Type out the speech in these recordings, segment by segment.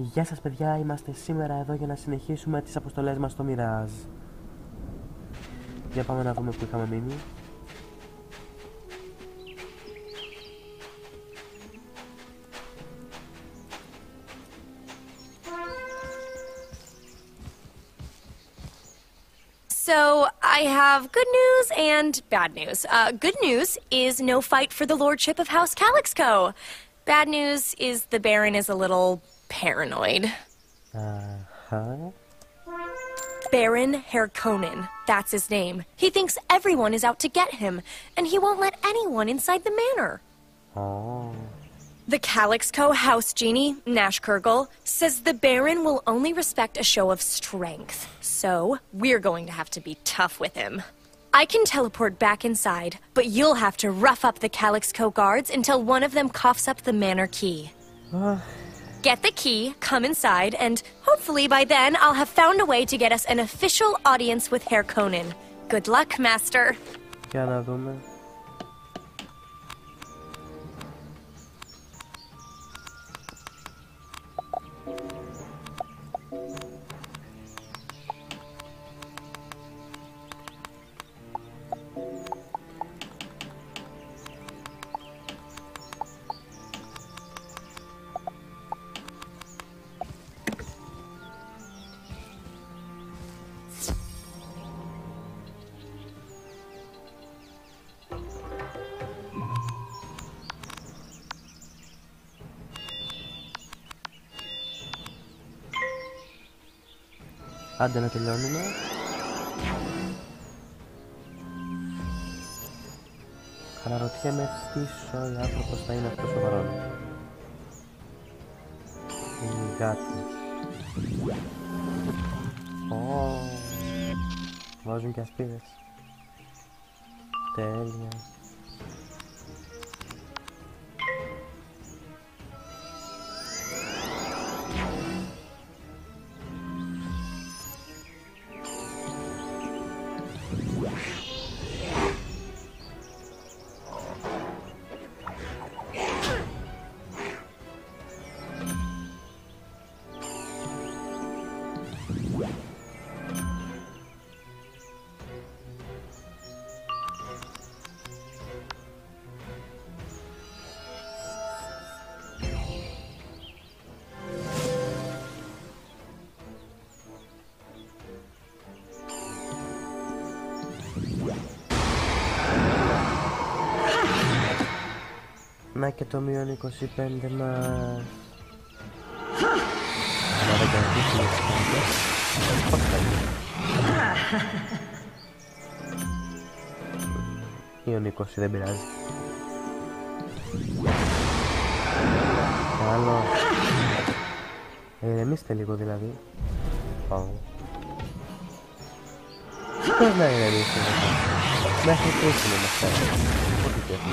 Γεια σας παιδιά, είμαστε σήμερα εδώ για να συνεχίσουμε τις αποστολές μας στο Mirage. Για πάμε να δούμε που είχαμε μείνει. So, I have good news and bad news. Good news is no fight for the lordship of House Calixco. Bad news is the Baron is a little paranoid. Baron Harkonnen, that's his name. He thinks everyone is out to get him, and he won't let anyone inside the manor. Oh. The Calixco House Genie, Nashkurgle, says the Baron will only respect a show of strength. So, we're going to have to be tough with him. I can teleport back inside, but you'll have to rough up the Calixco guards until one of them coughs up the manor key. Get the key, come inside, and hopefully by then I'll have found a way to get us an official audience with Harkonnen. Good luck, Master. Για να δούμε. Άντε να τελειώνουμε. Αναρωτιέμαι τι σοϊ άνθρωπος θα είναι αυτός ο Βαρώνος. Είναι γάτι. Βάζουν και ασπίδες. Τέλεια. Να και το μείον 25 μας. Αλλά δεν κρατήσουμε μείον 20 δεν πειράζει. Καλό. Ηρεμήστε λίγο δηλαδή. Πώς να ηρεμήσουμε? Μέχρι κρίσιμο μας φέρνει. Ό,τι και έχουμε.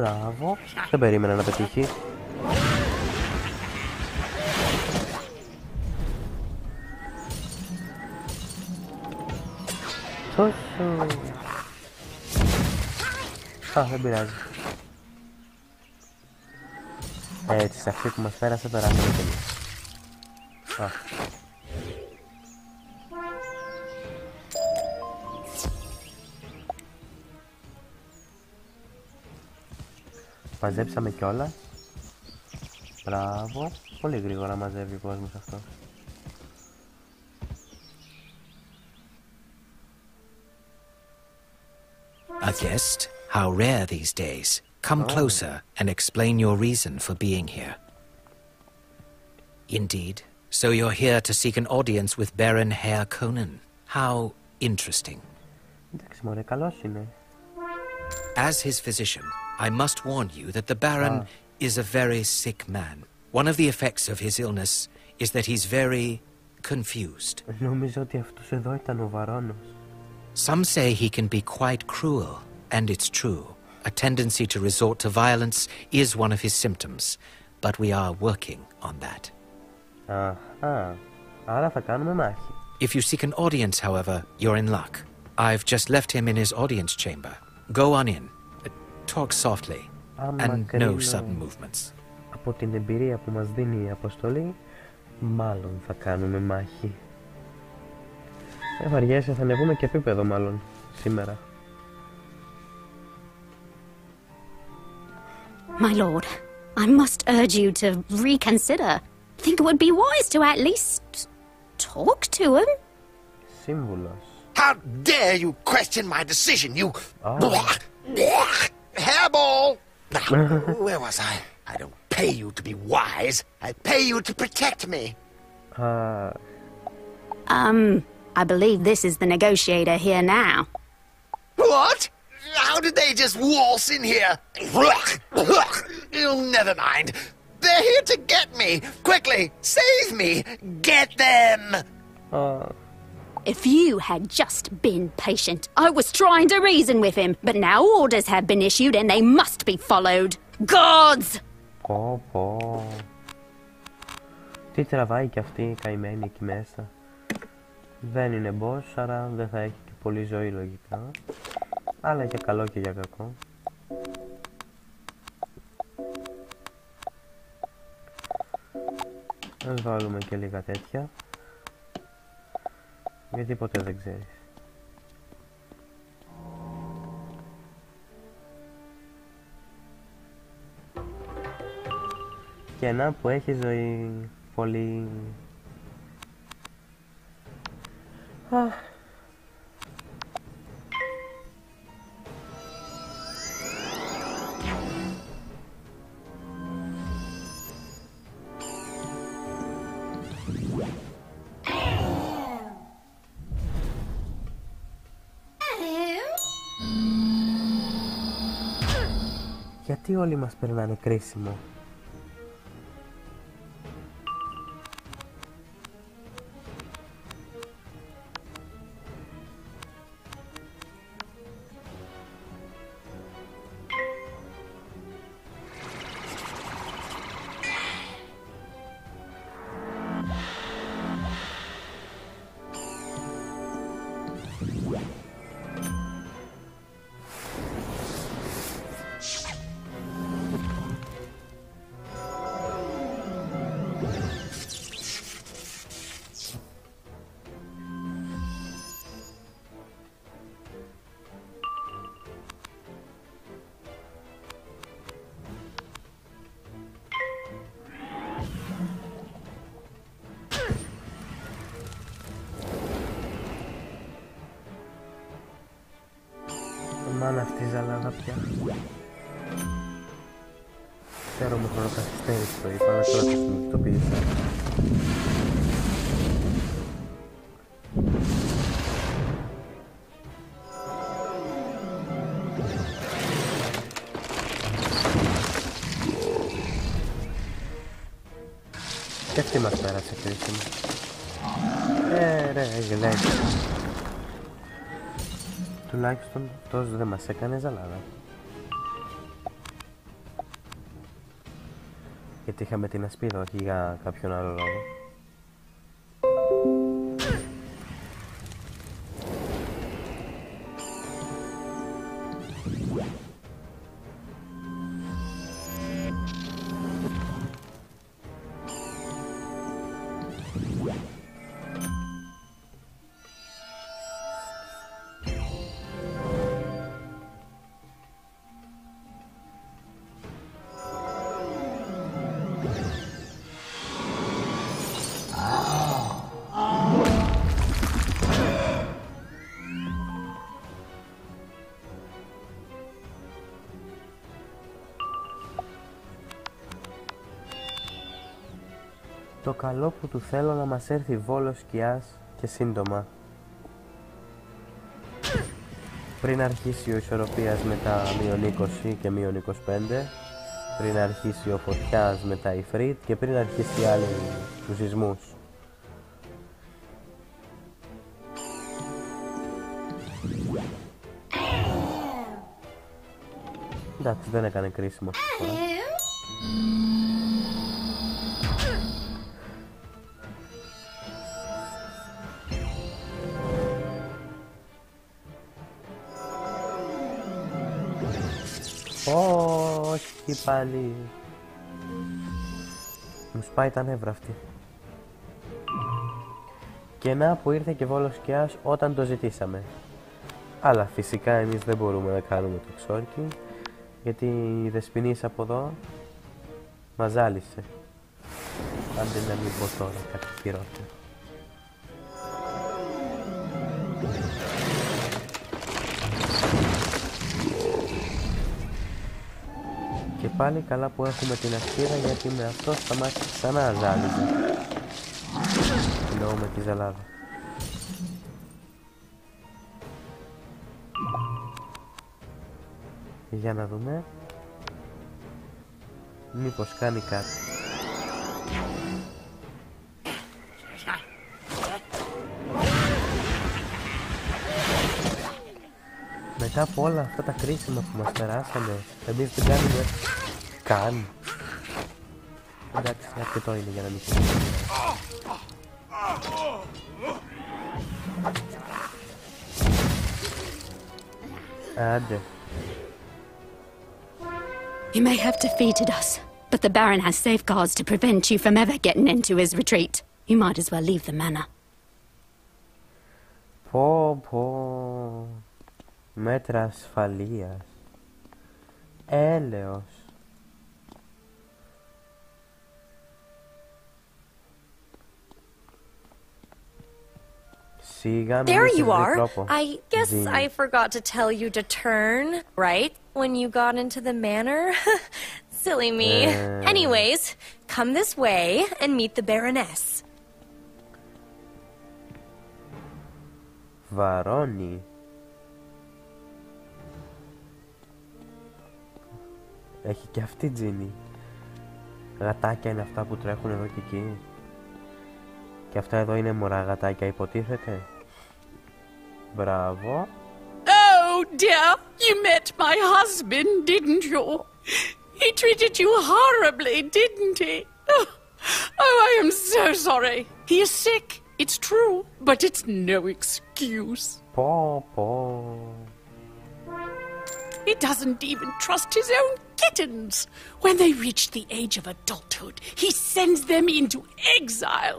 Μπράβο, δεν περίμενα να πετύχει. Τόσο. Δεν πειράζει. Έτσι, σε αυτή που μας πέρασε περάσαμε τελείως. Μαζέψαμε κιόλας. Μπράβο. Πολύ γρήγορα μαζεύει ο κόσμος αυτό. A guest? How rare these days. Come closer and explain your reason for being here. Indeed. So you're here to seek an audience with Baron Harkonnen. How interesting. Εντάξει μωρέ, καλός είναι. As his physician, I must warn you that the Baron is a very sick man. One of the effects of his illness is that he's very confused. Νομίζω ότι αυτός εδώ ήταν ο Βαρώνος. Some say he can be quite cruel, and it's true. A tendency to resort to violence is one of his symptoms, but we are working on that. Άρα θα κάνουμε μάχη. If you seek an audience, however, you're in luck. I've just left him in his audience chamber. Go on in. Talk softly. And no sudden movements. Από την εμπειρία που μας δίνει η αποστολή, μάλλον θα κάνουμε μάχη. Βαριέσαι, θα ανεβούμε και επίπεδο μάλλον σήμερα. My lord, I must urge you to reconsider. I think it would be wise to at least talk to him. Σύμβουλος. How dare you question my decision, you... Hairball! Now, where was I? I don't pay you to be wise. I pay you to protect me. I believe this is the negotiator here now. What? How did they just waltz in here? You'll never mind. They're here to get me. Quickly, save me. Get them. If you had just been patient, I was trying to reason with him, but now orders have been issued and they must be followed. Gods! Πω. Τι τραβάει κι αυτή η καημένη εκεί μέσα. Δεν είναι boss, άρα δεν θα έχει και πολύ ζωή λογικά. Αλλά για καλό και για κακό. Ας βάλουμε και λίγα τέτοια. Γιατί ποτέ δεν ξέρεις. Και ένα που έχει ζωή πολύ... Γιατί όλοι μας περνάνε κρίσιμο. Μάνα αυτή η ζαλάδα πια. Ξέρω μου χρονοκαθυστέρηση το είπα, αλλά τώρα το συνειδητοποίησα. Και αυτή μας πέρασε κρίσιμο. Ρε, γελέγει. Τουλάχιστον αυτός δεν μας έκανε ζαλάδα. Γιατί είχαμε την ασπίδα, όχι για κάποιον άλλο λόγο. Το καλό που του θέλω να μας έρθει βόλος σκιάς και σύντομα. Πριν αρχίσει ο ισορροπίας με τα -20 και -25, πριν αρχίσει ο φωτιάς με τα Ifrit και πριν αρχίσει άλλοι τους σεισμούς. Εντάξει, δεν έκανε κρίσιμο αυτή τη φορά. Όχι πάλι. Μου σπάει τα νεύρα αυτή. Και να που ήρθε και Βόλος Σκιάς όταν το ζητήσαμε. Αλλά φυσικά εμείς δεν μπορούμε να κάνουμε το ξόρκι, γιατί η Δεσποινής από εδώ μας ζάλισε. Άντε να μην πω τώρα κάτι χειρότερο. Και πάλι καλά που έχουμε την ασπίδα, γιατί με αυτό σταμάτησε ξανά ζάλιζε. Εννοώ με τη ζαλάδα. Για να δούμε. Μήπως κάνει κάτι. Μετά από όλα αυτά τα κρίσιμα που μας περάσαμε, εμείς δεν κάνουμε καν. Εντάξει, αρκετό είναι για να μην πούμε. Άντε. You may have defeated us, but the Baron has safeguards to prevent you from ever getting into his retreat. You might as well leave the manor. Πω. Μέτρα ασφαλείας. Έλεος. There you are. I guess I forgot to tell you to turn, right? When you got into the manor? Silly me. Anyways, come this way and meet the Baroness. Βαρώνει. Έχει και αυτή Τζίνι. Γατάκια είναι αυτά που τρέχουν εδώ και εκεί. Και αυτά εδώ είναι μωρά γατάκια, υποτίθεται. Μπράβο. Oh dear, you met my husband, didn't you? He treated you horribly, didn't he? Oh, I am so sorry. He is sick, it's true, but it's no excuse. Πω. He doesn't even trust his own kittens. When they reach the age of adulthood, he sends them into exile.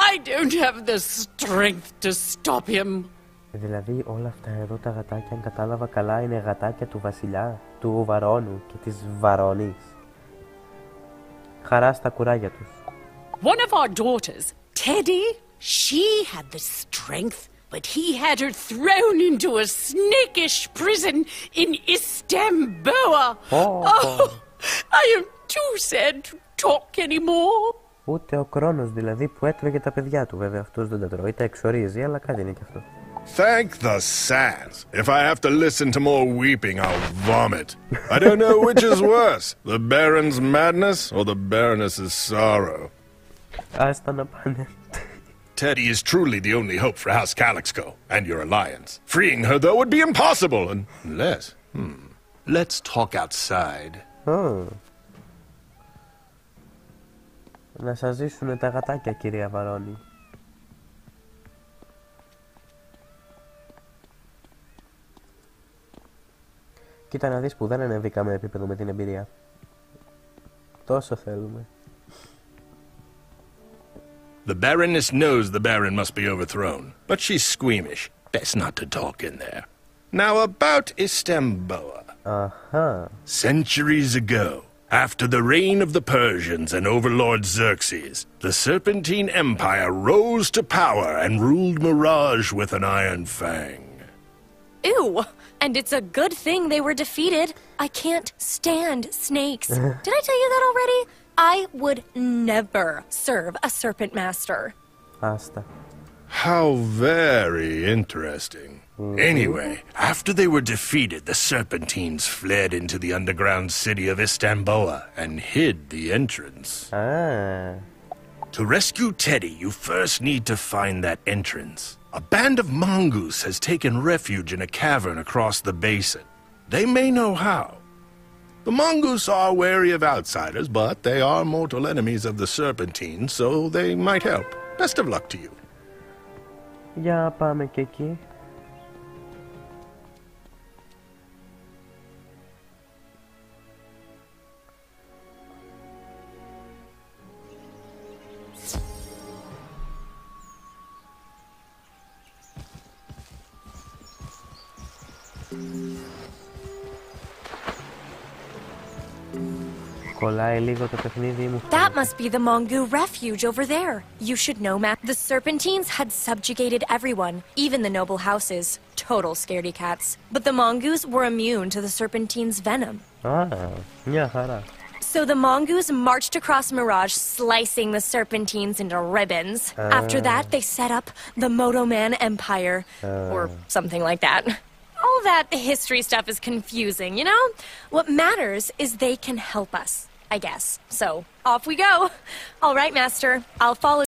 I don't have the strength to stop him. Δηλαδή όλα αυτά εδώ τα γατάκια, αν κατάλαβα καλά, είναι γατάκια του βασιλιά, του Βαρώνου και της Βαρώνης. Χαρά στα κουράγια τους. One of our daughters, Teddy, she had the strength, but he had her thrown into a snakish prison in Istanbul. Oh, I am too sad to talk anymore. Ούτε ο Κρόνος δηλαδή που έτρωγε τα παιδιά του, βέβαια αυτός δεν τα τρώει, τα εξορίζει, αλλά κάτι είναι και αυτό. Thank the sands. If I have to listen to more weeping, I'll vomit. I don't know which is worse, the Baron's madness or the Baroness's sorrow. Άστα να πάνε. Teddy is truly the only hope for House Calixco and your alliance. Freeing her, though, would be impossible unless... Let's talk outside. Να σας ζήσουνε τα γατάκια, κυρία Βαρώνη. Κοίτα να δεις που δεν ανεβήκαμε επίπεδο με την εμπειρία. Τόσο θέλουμε. The Baroness knows the Baron must be overthrown, but she's squeamish. Best not to talk in there. Now about Istanbul. Centuries ago, after the reign of the Persians and overlord Xerxes, the Serpentine Empire rose to power and ruled Mirage with an iron fang. Ew! And it's a good thing they were defeated. I can't stand snakes. Did I tell you that already? I would never serve a serpent master. Άστα. How very interesting. Anyway, after they were defeated, the Serpentines fled into the underground city of Istanbul and hid the entrance. To rescue Teddy, you first need to find that entrance. A band of mongoose has taken refuge in a cavern across the basin. They may know how. The mongoose are wary of outsiders, but they are mortal enemies of the serpentines, so they might help. Best of luck to you. Για πάμε και εκεί. Κολλάει λίγο το παιχνίδι μου. That must be the Mongu refuge over there. You should know, Matt. The Serpentines had subjugated everyone, even the noble houses. Total scaredy cats. But the Mongoose were immune to the Serpentines' venom. Μια χαρά. So the Mongoose marched across Mirage, slicing the Serpentines into ribbons. After that, they set up the Motoman Empire, or something like that. All that history stuff is confusing, you know? What matters is they can help us, I guess. So, off we go. All right, Master. I'll follow